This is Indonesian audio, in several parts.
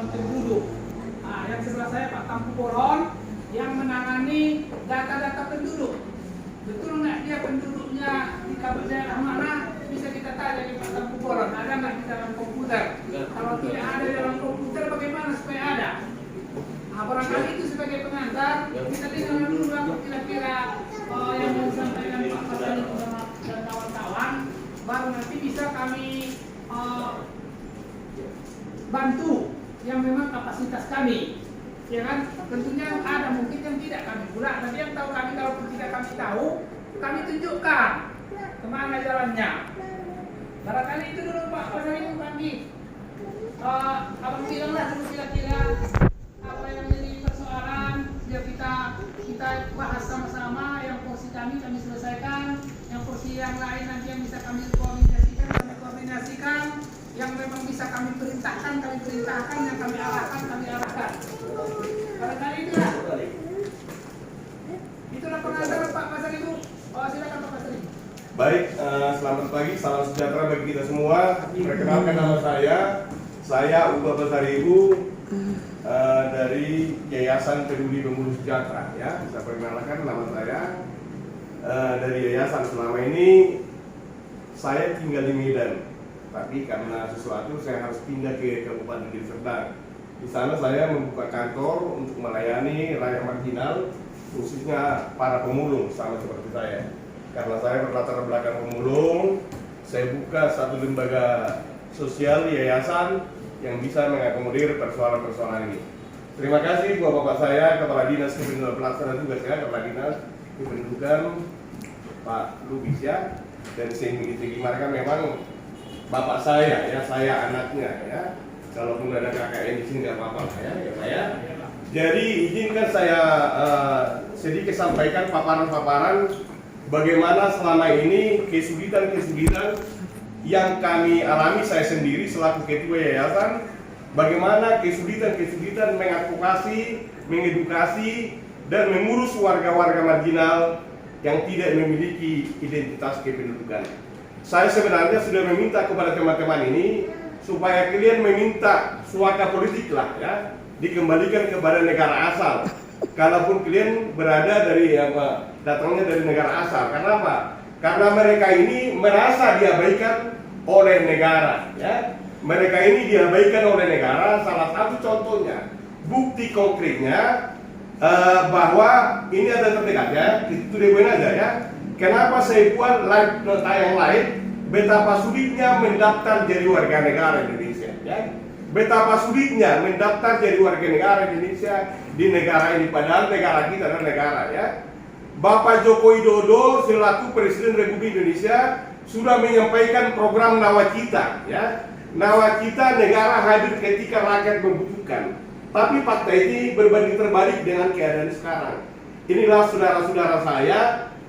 penduduk. Nah, yang sebelah saya Pak Tampu Boron yang menangani data-data penduduk. Betul nggak dia penduduknya di daerah mana? Bisa kita tanya di Pak Tampu Boron. Ada nggak di dalam komputer? Kalau tidak ada di dalam komputer, bagaimana supaya ada? Nah, barangkali itu sebagai pengantar. Kita dengar dulu Bang, kira-kira yang mau disampaikan Pak Pasani dan kawan-kawan. Baru nanti bisa kami bantu yang memang kapasitas kami, ya kan? Tentunya ada mungkin yang tidak kami pula, tapi yang tahu kami, kalau tidak kami tahu, kami tunjukkan kemana jalannya. Barangkali itu dulu Pak Pasani Bandi. Abang bilanglah dulu kira-kira apa yang jadi persoalan, biar kita bahas sama-sama. Yang porsi kami selesaikan, yang porsi yang lain nanti yang bisa kami koordinasikan, yang memang bisa kami perintahkan, yang kami arahkan. Barangkali itulah. Itulah pengantar Pak Pasari Bu. Silakan Pak Pasari. Baik, selamat pagi, salam sejahtera bagi kita semua. Perkenalkan nama saya Uba Pasari Ibu dari Yayasan Peduli Pemuluh Sejahtera. Ya, saya perkenalkan nama saya dari Yayasan. Selama ini saya tinggal di Medan, tapi karena sesuatu saya harus pindah ke Kabupaten Deli Serdang. Di sana saya membuka kantor untuk melayani rakyat marginal, khususnya para pemulung sama seperti saya. Karena saya berlatar belakang pemulung, saya buka satu lembaga sosial yayasan yang bisa mengakomodir persoalan-persoalan ini. Terima kasih buat Bapak saya, Kepala Dinas Kependudukan Pelaksana Tugas ya, Kepala Dinas Kependudukan Pak Lubis ya. Dan sehingga kan memang bapak saya ya, saya anaknya ya. Kalaupun ada KKN di sini nggak apa-apa ya saya. Jadi izinkan saya sedikit sampaikan paparan-paparan bagaimana selama ini kesulitan-kesulitan yang kami alami saya sendiri selaku ketua yayasan. Bagaimana kesulitan-kesulitan mengadvokasi, mengedukasi dan mengurus warga-warga marginal yang tidak memiliki identitas kependudukan. Saya sebenarnya sudah meminta kepada teman-teman ini supaya kalian meminta suaka politik lah ya, dikembalikan kepada negara asal. Kalaupun kalian berada dari datangnya dari negara asal. Karena apa? Karena mereka ini merasa diabaikan oleh negara ya. Mereka ini diabaikan oleh negara. Salah satu contohnya, bukti konkretnya bahwa ini ada terdekat ya, itu dibuat aja ya. Kenapa saya buat live tayang live? Betapa sulitnya mendaftar jadi warga negara Indonesia ya. Betapa sulitnya mendaftar jadi warga negara Indonesia di negara ini, padahal negara kita adalah negara ya. Bapak Joko Widodo selaku Presiden Republik Indonesia sudah menyampaikan program Nawacita ya. Nawacita, negara hadir ketika rakyat membutuhkan. Tapi fakta ini berbanding terbalik dengan keadaan sekarang. Inilah saudara-saudara saya,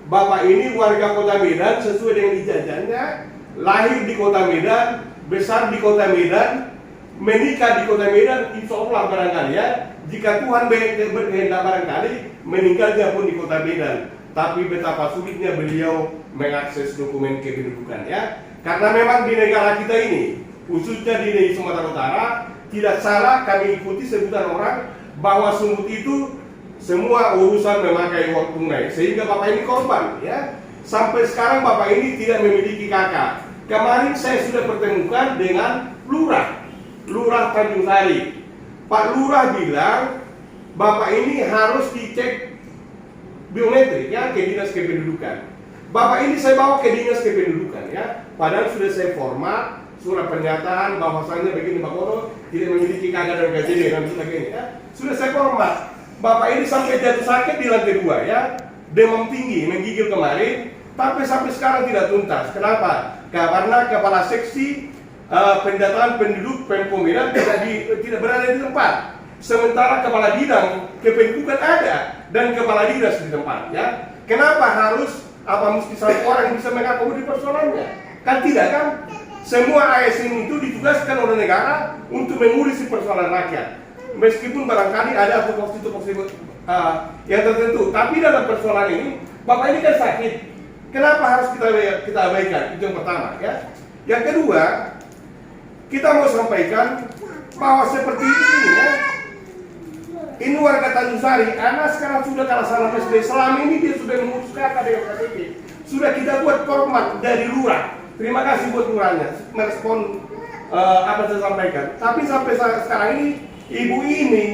Bapak ini warga Kota Medan sesuai dengan ijazahnya, lahir di Kota Medan, besar di Kota Medan, menikah di Kota Medan, insya Allah barangkali ya. Jika Tuhan berkehendak barangkali, meninggalnya pun di Kota Medan. Tapi betapa sulitnya beliau mengakses dokumen kependudukan ya. Karena memang di negara kita ini, khususnya di Sumatera Utara, tidak salah kami ikuti sebutan orang bahwa sumut itu semua urusan memakai uang tunai, sehingga Bapak ini korban ya. Sampai sekarang Bapak ini tidak memiliki kakak. Kemarin saya sudah pertemukan dengan Lurah Tanjung Sari. Pak Lurah bilang Bapak ini harus dicek biometrik ya ke Dinas Kependudukan. Bapak ini saya bawa ke Dinas Kependudukan ya. Padahal sudah saya format surat pernyataan bahwasannya begini Pak Bono tidak memiliki kakak dan KJB dan sebagainya ya. Sudah saya format. Bapak ini sampai jatuh sakit di lantai 2 ya, demam tinggi, menggigil kemarin, tapi sampai sekarang tidak tuntas. Kenapa? Karena kepala seksi pendataan penduduk Pemko Medan tidak berada di tempat. Sementara kepala bidang kependudukan ada dan kepala dinas di tempat ya. Kenapa harus mesti satu orang yang bisa mengakomodir persoalannya? Kan tidak kan? Semua ASN itu ditugaskan oleh negara untuk mengurusi persoalan rakyat. Meskipun barangkali ada tupoksi yang tertentu, tapi dalam persoalan ini, Bapak ini kan sakit. Kenapa harus kita abaikan? Itu yang pertama ya. Yang kedua, kita mau sampaikan bahwa seperti ini ya. Ini warga Tanjung Sari, anak sekarang sudah kalah salah SD. Selama ini dia sudah mengurus kakak dengan KTP. Sudah kita buat format dari lurah. Terima kasih buat lurahnya merespon apa saya sampaikan. Tapi sampai sekarang ini ibu ini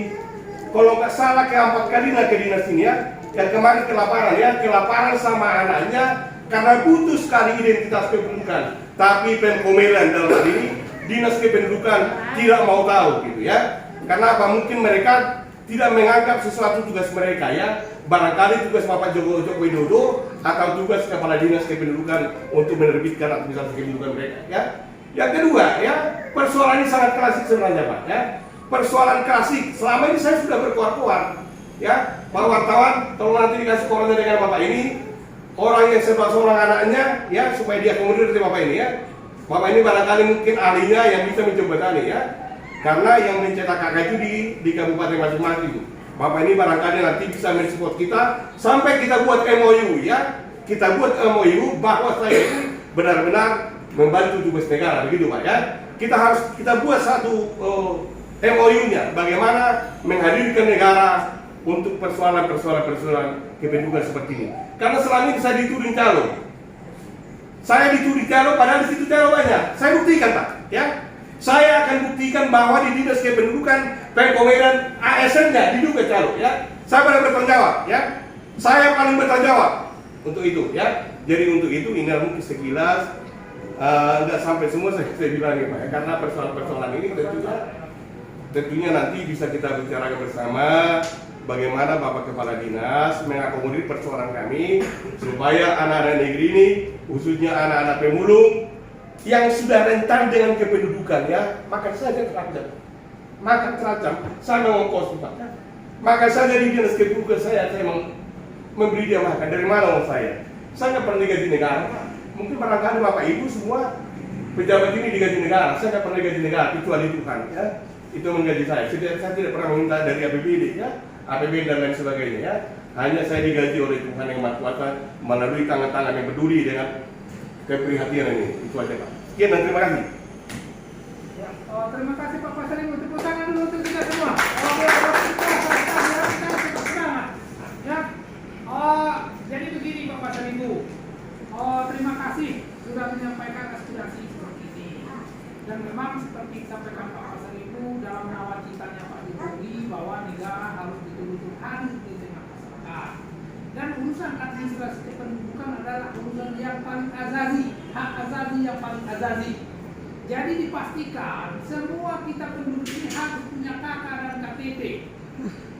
kalau nggak salah keempat kali ke dinas ini ya. Yang kemarin kelaparan sama anaknya karena butuh sekali identitas kependudukan. Tapi Pemkomedan dalam hal ini dinas kependudukan tidak mau tahu gitu ya. Karena apa? Mungkin mereka tidak menganggap sesuatu tugas mereka ya. Barangkali tugas Bapak Joko Widodo atau tugas kepala dinas kependudukan untuk menerbitkan administrasi kependudukan mereka ya. Yang kedua ya, persoalan ini sangat klasik sebenarnya Pak ya. Persoalan klasik, selama ini saya sudah berkuar-kuar ya. Pak wartawan, tolong nanti dikasih koordinat dengan Bapak ini orang yang seorang anaknya ya, supaya dia akomodir dari Bapak ini ya. Bapak ini barangkali mungkin ahlinya yang bisa menjembatani ya. Karena yang mencetak kakak itu di kabupaten masing-masing. Bapak ini barangkali nanti bisa mensupport kita sampai kita buat MOU ya. Kita buat MOU bahwa saya itu benar-benar membantu tugas negara, begitu Pak ya. Kita buat satu MOU-nya bagaimana menghadirkan negara untuk persoalan kependudukan seperti ini. Karena selama ini saya dituding calo. Saya dituding calo padahal di situ calo banyak. Saya buktikan Pak ya. Saya akan buktikan bahwa di dinas kependudukan Pemkomedan ASN-nya diduga calo ya. Saya paling bertanggung jawab ya. Saya paling bertanggung jawab untuk itu ya. Jadi untuk itu ini mungkin sekilas nggak sampai semua saya bilang ya Pak ya. Karena persoalan-persoalan ini tentunya nanti bisa kita bicarakan bersama bagaimana Bapak Kepala Dinas mengakomodir persoalan kami supaya anak-anak negeri ini khususnya anak-anak pemulung yang sudah rentan dengan kependudukan ya, makan saja terancam, saya mengongkos Pak. Makan saja di dinas kependudukan saya memberi dia makan. Dari mana uang saya? Saya nggak pernah digaji negara. Mungkin barangkali Bapak Ibu semua pejabat ini digaji negara. Saya nggak pernah digaji negara kecuali Tuhan ya. Itu menggaji saya. Saya tidak pernah meminta dari APBD ya, APBD dan lain sebagainya ya. Hanya saya digaji oleh Tuhan yang Maha Kuasa melalui tangan-tangan yang peduli dengan keprihatinan ini. Itu aja Pak. Sekian dan terima kasih. Ya, terima kasih Pak Pasari. Tepuk tangan dulu untuk kita semua. Ya. Jadi begini Pak Pasari Bu. Terima kasih sudah menyampaikan aspirasi seperti ini. Dan memang seperti disampaikan Pak Pasari Bu dalam nawacitanya Pak Jokowi bahwa negara harus betul-betul hadir di tengah masyarakat. Dan urusan administrasi kependudukan adalah urusan yang paling azazi, hak azazi yang paling azazi. Jadi dipastikan semua kita penduduk ini harus punya KK dan KTP.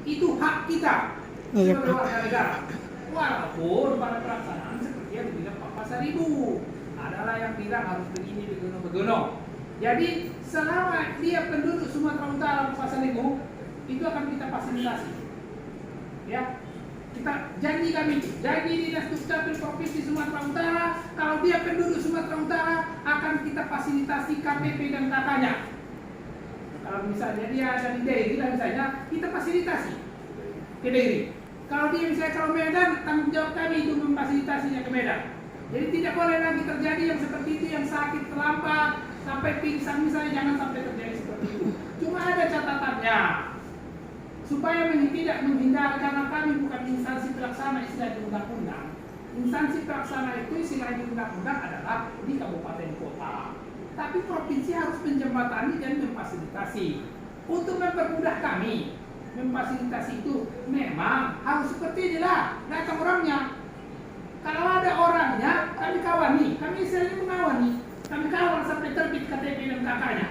Itu hak kita sebagai warga negara. Walaupun pada pelaksanaan seperti yang dibilang Pak Pasari Bu, adalah yang bilang harus begini, begono. Jadi selama dia penduduk Sumatera Utara Pak Pasari Bu, itu akan kita fasilitasi. Ya. Kita janji Dinas Dukcapil Provinsi Sumatera Utara, kalau dia penduduk Sumatera Utara akan kita fasilitasi KTP dan KK-nya. Kalau misalnya dia ada di daerah misalnya, kita fasilitasi ke daerah. Kalau dia misalnya kalau Medan, tanggung jawab kami itu memfasilitasinya ke Medan. Jadi tidak boleh lagi terjadi yang seperti itu, yang sakit terlambat sampai pingsan misalnya, jangan sampai terjadi seperti itu. Cuma ada catatannya. Supaya tidak menghindari, karena kami bukan instansi pelaksana istilah di undang-undang. Instansi pelaksana itu istilah di undang-undang adalah di kabupaten kota. Tapi provinsi harus menjembatani dan memfasilitasi. Untuk mempermudah kami, memfasilitasi itu memang harus seperti inilah, datang orangnya. Kalau ada orangnya, kami kawani, kami istilahnya mengawani. Kami kawal sampai terbit KTP dan KK-nya.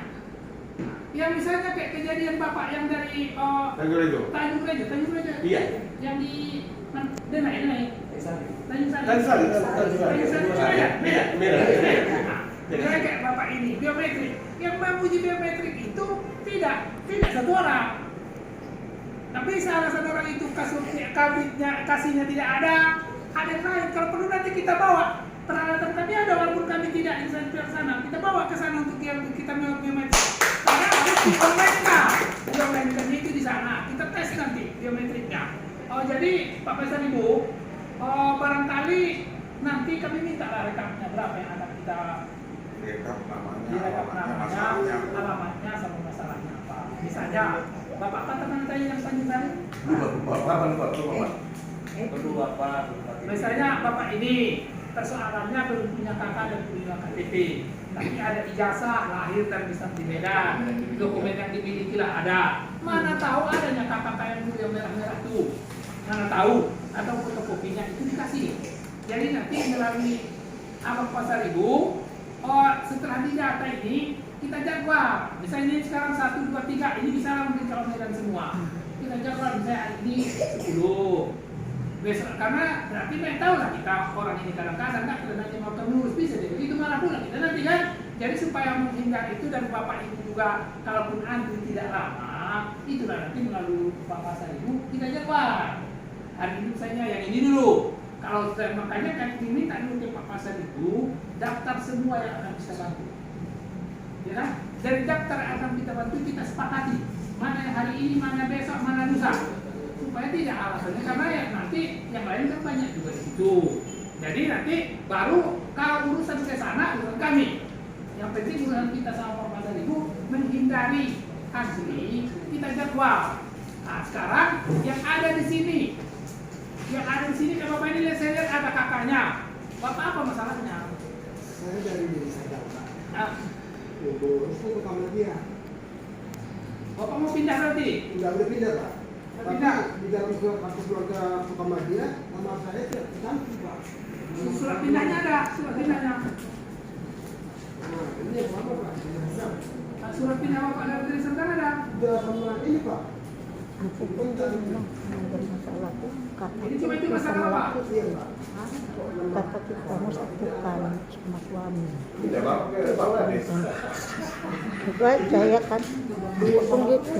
Yang misalnya kayak kejadian Bapak yang dari Tanjung Rejo. Iya. Yang di Denai. Tanjung Sari. Beda. Kayak Bapak ini biometrik. Yang menguji biometrik itu tidak satu orang. Tapi salah satu orang itu kasihnya tidak ada yang lain. Kalau perlu nanti kita bawa peralatan kami ada, walaupun kami tidak instansi pelaksana, kita bawa ke sana untuk kita biometrik. Karena ada biometriknya itu di sana, kita tes nanti biometriknya. Jadi Pak Pasari Bu, barangkali nanti kami minta rekamnya berapa yang akan kita rekap namanya, alamatnya sama masalahnya apa. Misalnya, Bapak apa teman saya yang Tanjung Sari? Lupa. Kedua Pak. Misalnya Bapak ini persoalannya belum punya kakak dan punya KTP, tapi ada ijazah lahir dan besar di Medan, dokumen yang dimiliki lah ada. Mana tahu adanya kakak yang dulu yang merah-merah tuh, mana tahu, atau fotokopinya itu dikasih. Jadi nanti melalui Abang Pasar Ibu, setelah didata ini kita jadwal. Misalnya ini sekarang 1, 2, 3, ini bisa mungkin kalau Medan semua. Kita jadwal misalnya hari ini 10. Besok, karena berarti saya tahu lah kita orang ini kadang-kadang kan kita nanti mau terus bisa jadi begitu malah pula kita nanti kan. Jadi supaya menghindar itu dan Bapak Ibu juga kalaupun antri tidak lama, itulah nanti melalui Pak Pasar Ibu kita jadwal. Hari ini misalnya yang ini dulu. Kalau makanya kan ini tadi untuk Pak Pasar Ibu daftar semua yang akan bisa bantu. Ya kan? Dari daftar yang akan kita bantu kita sepakati mana yang hari ini, mana besok, mana lusa. Supaya tidak alasannya karena ya nanti yang lain kan banyak juga di situ. Jadi nanti baru kalau urusan ke sana urusan kami. Yang penting urusan kita sama Pak Pasar Ibu menghindari asli kita jadwal. Nah sekarang yang ada di sini, kalau Bapak ini lihat saya lihat ada kakaknya. Bapak apa masalahnya? Saya dari Sadar, Pak. Urus ke kamar dia. Bapak mau pindah nanti? Udah pindah, Pak. Tapi Pindah. di dalam surat kartu keluarga Muhammadiyah, nama saya tidak tercantum, Pak. Surat pindahnya ada, surat pindahnya. Nah, ini yang apa, Pak? Surat pindah Bapak dari Serdang ada. Sudah sama ini, Pak. Masalah tuh Ini cuma itu masalah apa? Iya, Pak. kata kita mau satukan sama suami. Ya Bapak desa. Itu aja ya kan, langsung gitu.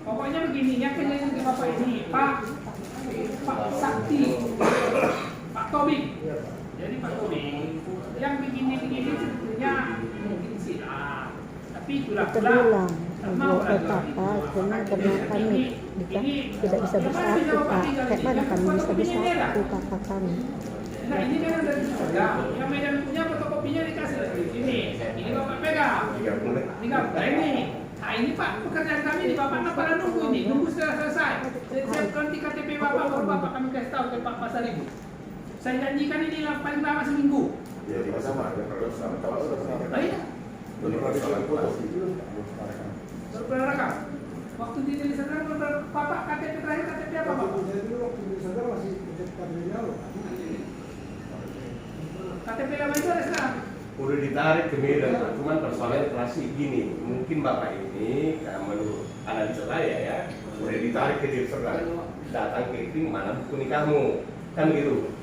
Pokoknya begini, yang kejadian ke Bapak ini, Pak Sakti, Pak Tobing. Jadi Pak Tobing, yang begini-begini sebetulnya mungkin silah. Tapi itulah Kita bilang, mau apa, cuma karena kami tidak bisa bersatu, Pak. Kayak mana kami bisa bersatu, kakak kami. Nah ini kan dari surga, yang Medan punya fotokopinya dikasih lagi ini. Ini Bapak pegang. Ini ini. Nah ini Pak, pekerjaan kami di Bapak nggak pada nunggu ini, nunggu setelah selesai. Saya ganti KTP Bapak, baru Bapak kami kasih tahu ke Pak Pasar Ibu. Saya janjikan ini paling lama seminggu. Jadi sama ada terus sama Nah iya, berapa rekam? Waktu di sana Bapak KTP terakhir KTP apa Bapak? Saya dulu waktu di Sadar masih KTP jauh. KTP lama itu ada sekarang. udah ditarik ke Medan, cuman persoalannya klasik gini, mungkin Bapak ini menurut analisa saya ya, udah ditarik ke Serdang, datang ke Kering, mana buku nikahmu, kan gitu.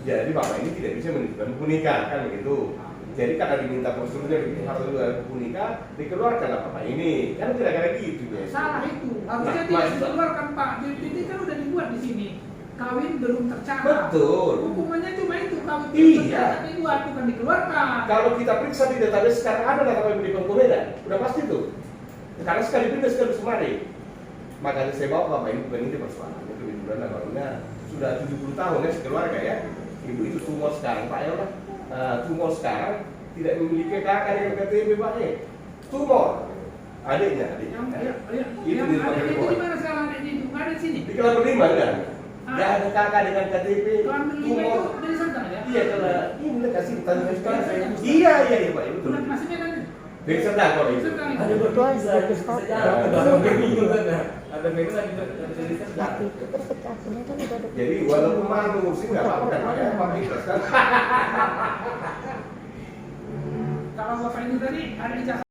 Jadi Bapak ini tidak bisa menunjukkan buku nikah, kan gitu. Jadi karena diminta prosedurnya harus ada buku nikah, dikeluarkan lah Bapak ini, kan kira-kira gitu ya. Salah itu, harusnya tidak dikeluarkan Pak. Jadi ini kan udah dibuat di sini. Kawin belum tercatat. Betul. Hukumannya cuma itu, kawin belum Iya. tercatat dibuat, bukan dikeluarkan. Kalau kita periksa di database sekarang ada data kawin di Bangku Medan, udah pasti tuh. Karena sekali pindah sekali semari. Makanya saya bawa Bapak ini bukan ini persoalannya kebetulan awalnya sudah 70 tahun ya sekeluarga ya. Ibu itu tumor sekarang Pak ya lah. Tumor sekarang tidak memiliki kakak dengan KTP Pak ya. Tumor. Adiknya. Yang ada itu di mana sekarang adiknya itu? Nggak ada di sini. Di Kelapa Lima kan? Nggak ada kakak dengan KTP. Kelapa Lima itu dari Serdang ya? Iya kalau ini udah kasih tanya sekarang saya. Iya Pak itu betul. Bulan masih Medan. Dari Serdang kalau itu. Serdang itu. Ada berdua bisa ada Medan ada dari Serdang. Tapi itu terpecahnya kan udah ada. Jadi walaupun malu ngurusin nggak apa-apa kan pakai apa ikhlas kan. Kalau Bapak ini tadi ada ijazah